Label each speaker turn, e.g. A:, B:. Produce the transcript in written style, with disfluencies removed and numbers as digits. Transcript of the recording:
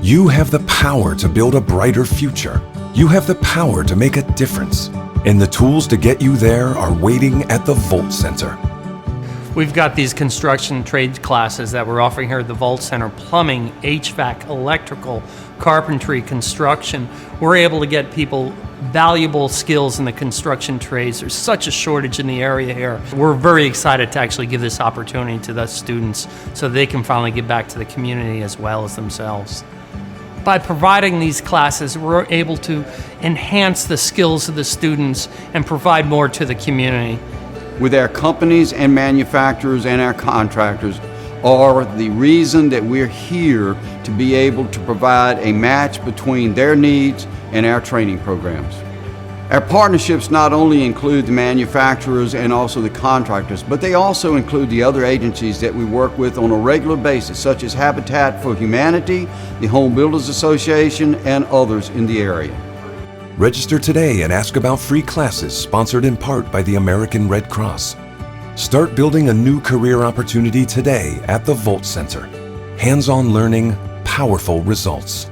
A: You have the power to build a brighter future. You have the power to make a difference. And the tools to get you there are waiting at the Volt Center.
B: We've got these construction trades classes that we're offering here at the Volt Center: plumbing, HVAC, electrical, carpentry, construction. We're able to get people valuable skills in the construction trades. There's such a shortage in the area here. We're very excited to actually give this opportunity to the students so they can finally give back to the community as well as themselves. By providing these classes, we're able to enhance the skills of the students and provide more to the community.
C: With our companies and manufacturers and our contractors are the reason that we're here to be able to provide a match between their needs and our training programs. Our partnerships not only include the manufacturers and also the contractors, but they also include the other agencies that we work with on a regular basis, such as Habitat for Humanity, the Home Builders Association, and others in the area.
A: Register today and ask about free classes sponsored in part by the American Red Cross. Start building a new career opportunity today at the Volt Center. Hands-on learning, powerful results.